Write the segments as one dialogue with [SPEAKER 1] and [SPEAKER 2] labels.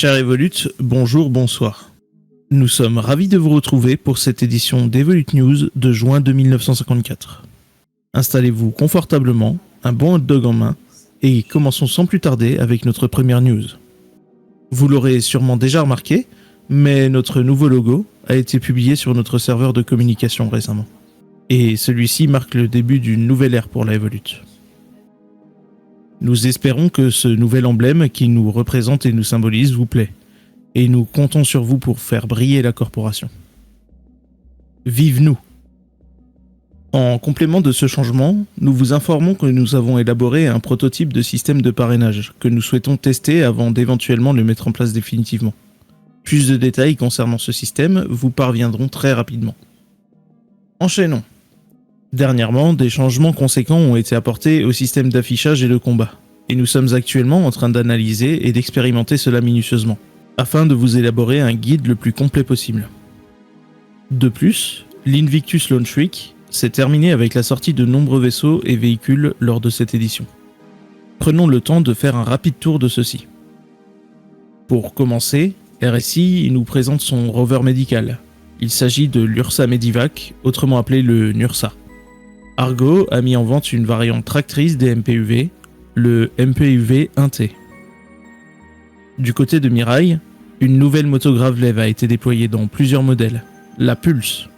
[SPEAKER 1] Cher Evolute, bonjour, bonsoir. Nous sommes ravis de vous retrouver pour cette édition d'Evolute News de juin 1954. Installez-vous confortablement, un bon hot dog en main, et commençons sans plus tarder avec notre première news. Vous l'aurez sûrement déjà remarqué, mais notre nouveau logo a été publié sur notre serveur de communication récemment. Et celui-ci marque le début d'une nouvelle ère pour la Evolute. Nous espérons que ce nouvel emblème qui nous représente et nous symbolise vous plaît, et nous comptons sur vous pour faire briller la corporation. Vive nous! En complément de ce changement, nous vous informons que nous avons élaboré un prototype de système de parrainage que nous souhaitons tester avant d'éventuellement le mettre en place définitivement. Plus de détails concernant ce système vous parviendront très rapidement. Enchaînons. Dernièrement, des changements conséquents ont été apportés au système d'affichage et de combat, et nous sommes actuellement en train d'analyser et d'expérimenter cela minutieusement, afin de vous élaborer un guide le plus complet possible. De plus, l'Invictus Launch Week s'est terminé avec la sortie de nombreux vaisseaux et véhicules lors de cette édition. Prenons le temps de faire un rapide tour de ceux-ci. Pour commencer, RSI nous présente son rover médical. Il s'agit de l'Ursa Medivac, autrement appelé le NURSA. Argo a mis en vente une variante tractrice des MPUV, le MPUV 1T. Du côté de Mirai, une nouvelle moto Gravelev a été déployée dans plusieurs modèles, la Pulse.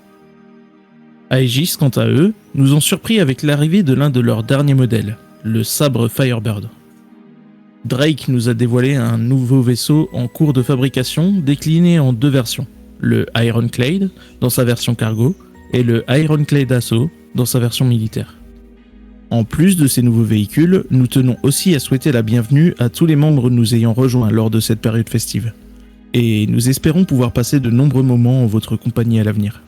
[SPEAKER 1] Aegis, quant à eux, nous ont surpris avec l'arrivée de l'un de leurs derniers modèles, le Sabre Firebird. Drake nous a dévoilé un nouveau vaisseau en cours de fabrication décliné en deux versions, le Ironclad dans sa version cargo et le Ironclad Assault dans sa version militaire. En plus de ces nouveaux véhicules, nous tenons aussi à souhaiter la bienvenue à tous les membres nous ayant rejoints lors de cette période festive. Et nous espérons pouvoir passer de nombreux moments en votre compagnie à l'avenir.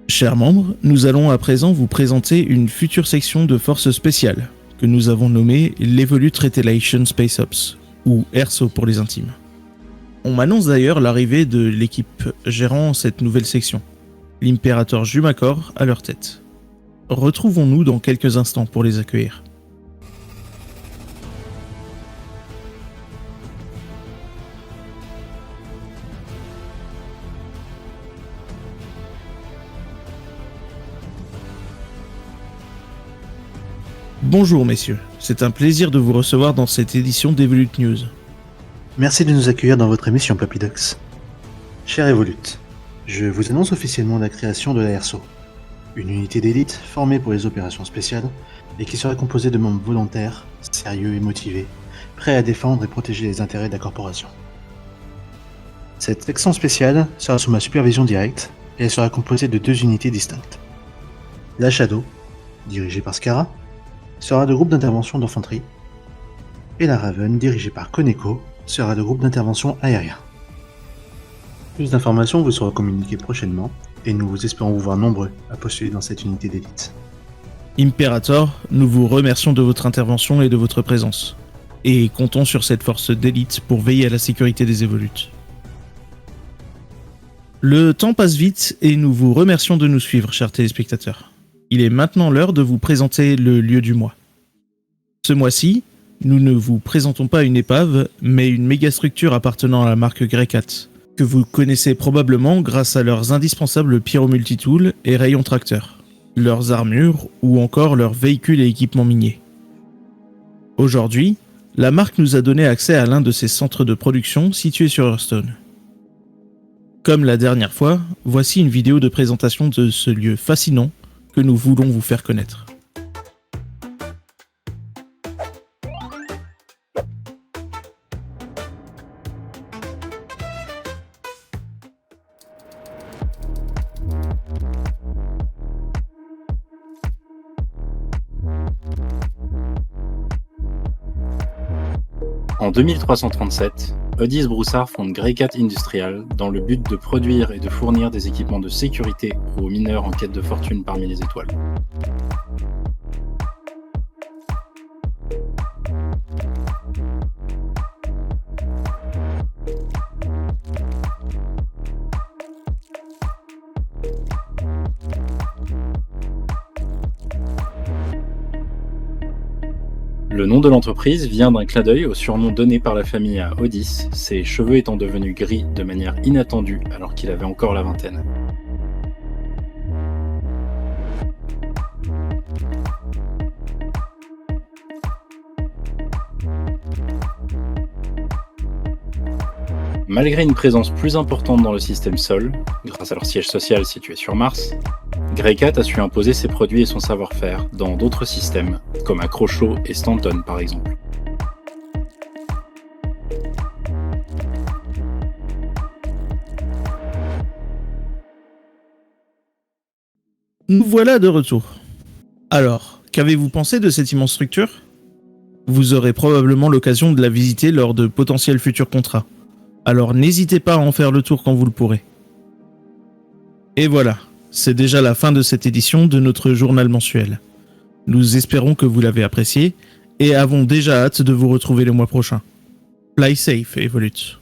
[SPEAKER 1] Chers membres, nous allons à présent vous présenter une future section de forces spéciales, que nous avons nommée l'Evolute Retaliation Space Ops, ou ERSO pour les intimes. On m'annonce d'ailleurs l'arrivée de l'équipe gérant cette nouvelle section, l'Impérateur Jumacor à leur tête. Retrouvons-nous dans quelques instants pour les accueillir. Bonjour messieurs, c'est un plaisir de vous recevoir dans cette édition d'Evolute News.
[SPEAKER 2] Merci de nous accueillir dans votre émission, Papydox. Cher Evolute, je vous annonce officiellement la création de la ERSO, une unité d'élite formée pour les opérations spéciales et qui sera composée de membres volontaires, sérieux et motivés, prêts à défendre et protéger les intérêts de la corporation. Cette section spéciale sera sous ma supervision directe et elle sera composée de deux unités distinctes. La Shadow, dirigée par Skara, sera le groupe d'intervention d'infanterie, et la Raven, dirigée par Koneko, sera le groupe d'intervention aérien. Plus d'informations vous seront communiquées prochainement, et nous espérons vous voir nombreux à postuler dans cette unité d'élite.
[SPEAKER 1] Imperator, nous vous remercions de votre intervention et de votre présence, et comptons sur cette force d'élite pour veiller à la sécurité des évolutes. Le temps passe vite et nous vous remercions de nous suivre, chers téléspectateurs. Il est maintenant l'heure de vous présenter le lieu du mois. Ce mois-ci, nous ne vous présentons pas une épave, mais une mégastructure appartenant à la marque Greycat, que vous connaissez probablement grâce à leurs indispensables pyro-multitools et rayons tracteurs, leurs armures ou encore leurs véhicules et équipements miniers. Aujourd'hui, la marque nous a donné accès à l'un de ses centres de production situés sur Hearthstone. Comme la dernière fois, voici une vidéo de présentation de ce lieu fascinant que nous voulons vous faire connaître.
[SPEAKER 3] En 2337, Odyss Broussard fonde Greycat Industrial dans le but de produire et de fournir des équipements de sécurité aux mineurs en quête de fortune parmi les étoiles. Le nom de l'entreprise vient d'un clin d'œil au surnom donné par la famille à Odyss, ses cheveux étant devenus gris de manière inattendue alors qu'il avait encore la vingtaine. Malgré une présence plus importante dans le système Sol, grâce à leur siège social situé sur Mars, Greycat a su imposer ses produits et son savoir-faire dans d'autres systèmes, comme à Croshaw et Stanton par exemple.
[SPEAKER 1] Nous voilà de retour. Alors, qu'avez-vous pensé de cette immense structure ? Vous aurez probablement l'occasion de la visiter lors de potentiels futurs contrats. Alors n'hésitez pas à en faire le tour quand vous le pourrez. Et voilà, c'est déjà la fin de cette édition de notre journal mensuel. Nous espérons que vous l'avez apprécié et avons déjà hâte de vous retrouver le mois prochain. Fly safe, Evolute.